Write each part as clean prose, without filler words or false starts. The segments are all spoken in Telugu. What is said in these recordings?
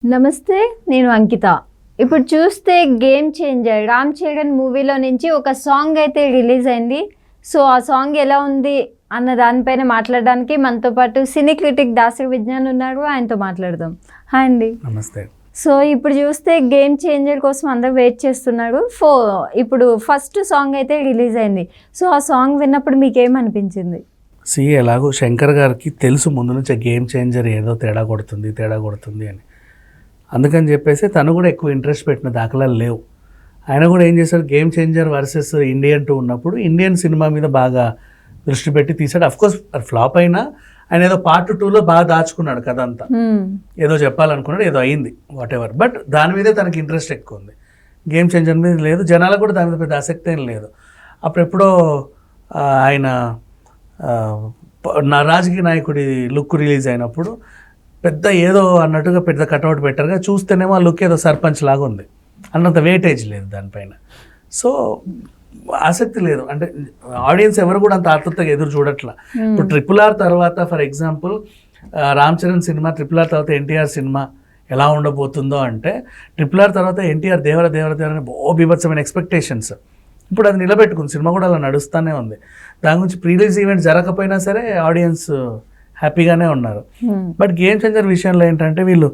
నమస్తే, నేను అంకిత. ఇప్పుడు చూస్తే గేమ్ చేంజర్ రామ్ చరణ్ మూవీలో నుంచి ఒక సాంగ్ అయితే రిలీజ్ అయింది. సో ఆ సాంగ్ ఎలా ఉంది అన్న దానిపైన మాట్లాడడానికి మనతో పాటు సినీ క్రిటిక్ దాసరి విజ్ఞాన్ ఉన్నారు. ఆయనతో మాట్లాడదాం. హాయ్ అండి. నమస్తే. సో ఇప్పుడు చూస్తే గేమ్ చేంజర్ కోసం అందరూ వెయిట్ చేస్తున్నారు. ఇప్పుడు ఫస్ట్ సాంగ్ అయితే రిలీజ్ అయింది. సో ఆ సాంగ్ విన్నప్పుడు మీకు ఏమనిపించింది? ఎలాగో శంకర్ గారికి తెలుసు ముందు నుంచి గేమ్ చేంజర్ ఏదో తేడా కొడుతుంది అని. అందుకని చెప్పేసి తను కూడా ఎక్కువ ఇంట్రెస్ట్ పెట్టిన దాఖలాలు లేవు. ఆయన కూడా ఏం చేశాడు, గేమ్ చేంజర్ వర్సెస్ ఇండియన్ 2 ఉన్నప్పుడు ఇండియన్ సినిమా మీద బాగా దృష్టి పెట్టి తీశాడు. అఫ్కోర్స్ ఫ్లాప్ అయినా ఆయన ఏదో పార్ట్ 2లో బాగా దాచుకున్నాడు కథ అంతా. ఏదో చెప్పాలనుకున్నాడు, ఏదో అయింది, వాట్ ఎవర్. బట్ దాని మీదే తనకి ఇంట్రెస్ట్ ఎక్కువ ఉంది, గేమ్ చేంజర్ మీద లేదు. జనాలకు కూడా దాని మీద పెద్ద ఆసక్తి ఏం లేదు. అప్పుడెప్పుడో ఆయన నా రాజకీయ నాయకుడి లుక్ రిలీజ్ అయినప్పుడు పెద్ద ఏదో అన్నట్టుగా పెద్ద కట్అవుట్ పెట్టారుగా, చూస్తేనేమో ఆ లుక్ ఏదో సర్పంచ్ లాగా ఉంది, అన్నంత వెయిటేజ్ లేదు దానిపైన. సో ఆసక్తి లేదు, అంటే ఆడియన్స్ ఎవరు కూడా అంత ఆతృతగా ఎదురు చూడట్లా. ఇప్పుడు RRR తర్వాత for example Ram Charan cinema, RRR తర్వాత ఎన్టీఆర్ సినిమా ఎలా ఉండబోతుందో అంటే, RRR తర్వాత ఎన్టీఆర్ దేవర అని బీభత్సమైన ఎక్స్పెక్టేషన్స్. ఇప్పుడు అది నిలబెట్టుకుంది, సినిమా కూడా అలా నడుస్తూనే ఉంది. దాని గురించి ప్రీలీజ్ ఈవెంట్ జరగకపోయినా సరే ఆడియన్స్ హ్యాపీగానే ఉన్నారు. బట్ గేమ్ చేంజర్ విషయంలో ఏంటంటే వీళ్ళు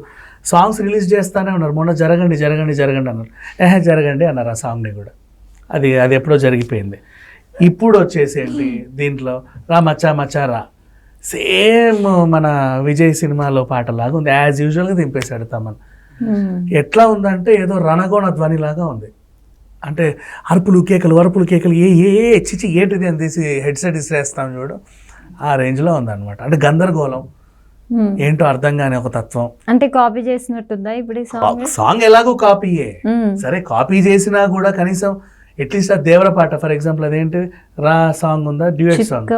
సాంగ్స్ రిలీజ్ చేస్తూనే ఉన్నారు. మొన్న జరగండి అన్నారు, జరగండి అన్నారు ఆ సాంగ్ని కూడా. అది ఎప్పుడో జరిగిపోయింది. ఇప్పుడు వచ్చేసి ఏంటి దీంట్లో రా మచ్చా రా, సేమ్ మన విజయ్ సినిమాలో పాటలాగా ఉంది. యాజ్ యూజువల్గా దింపేశాడు తమన్. ఎట్లా ఉందంటే ఏదో రణగోణ ధ్వనిలాగా ఉంది. అంటే అరుపులు కేకలు ఏ చిచి ఏంటిది అని తీసి హెడ్సెట్ ఇసిరేస్తాం చూడు, ఆ రేంజ్లో ఉందన్నమాట. అంటే గందరగోళం, ఏంటో అర్థం కాని ఒక తత్వం. అంటే కాపీ చేసినట్టుందా ఇప్పుడు సాంగ్? ఎలాగో కాపీయే, సరే కాపీ చేసినా కూడా కనీసం అట్లీస్ట్ ఆ దేవర పాట ఫర్ ఎగ్జాంపుల్, అదేంటి రా సాంగ్ ఉందా, డ్యూయట్ సాంగ్,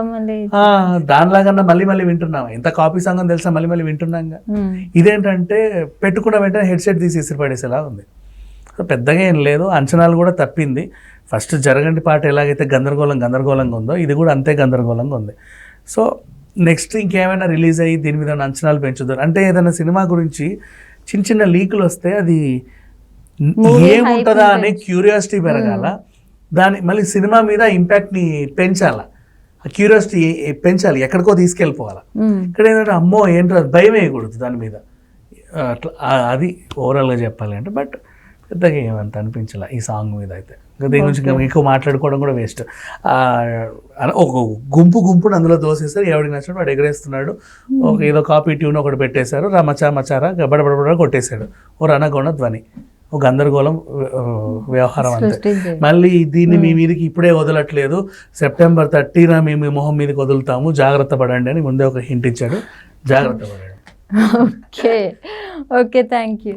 దానిలాగన్నా మళ్ళీ వింటున్నాం. ఎంత కాపీ సాంగ్ అని తెలుసా, మళ్ళీ వింటున్నాంగా. ఇదేంటంటే పెట్టుకున్న వెంటనే హెడ్సెట్ తీసి ఇసిరి పడేసేలా ఉంది. సో పెద్దగా ఏం లేదు, అంచనాలు కూడా తప్పింది. ఫస్ట్ జరగండి పాట ఎలాగైతే గందరగోళంగా ఉందో, ఇది కూడా అంతే గందరగోళంగా ఉంది. సో నెక్స్ట్ ఇంకేమైనా రిలీజ్ అయ్యి దీని మీద అంచనాలు పెంచుతారు అంటే, ఏదైనా సినిమా గురించి చిన్న లీకులు వస్తే అది ఏముంటుందా అనే క్యూరియాసిటీ పెరగాల, దాని మళ్ళీ సినిమా మీద ఇంపాక్ట్ని పెంచాల, ఆ క్యూరియాసిటీ పెంచాలి, ఎక్కడికో తీసుకెళ్ళిపోవాలి. ఇక్కడ ఏంటంటే అమ్మో ఏంటో భయం వేయకూడదు దాని మీద, అట్లా అది ఓవరాల్గా చెప్పాలి అంటే. బట్ పెద్దగా ఏమంత అనిపించాల ఈ సాంగ్ మీద అయితే. దీని గురించి ఎక్కువ మాట్లాడుకోవడం కూడా వేస్ట్. ఒక గుంపుని అందులో దోసేస్తారు, ఎవరికి నచ్చినట్టు వాడు ఎగరేస్తున్నాడు. ఒక ఏదో కాపీ ట్యూన్ ఒకటి పెట్టేశారు, మచారా బడబడ కొట్టేశాడు, ఓ రణగొణ ధ్వని, ఒక గందరగోళం వ్యవహారం అంతే. మళ్ళీ దీన్ని మీ మీదకి ఇప్పుడే వదలట్లేదు, September 30న మేము మొహం మీదకి వదులుతాము, జాగ్రత్త పడండి అని ముందే ఒక హింట్ ఇచ్చాడు. జాగ్రత్త పడండి. Okay, thank you.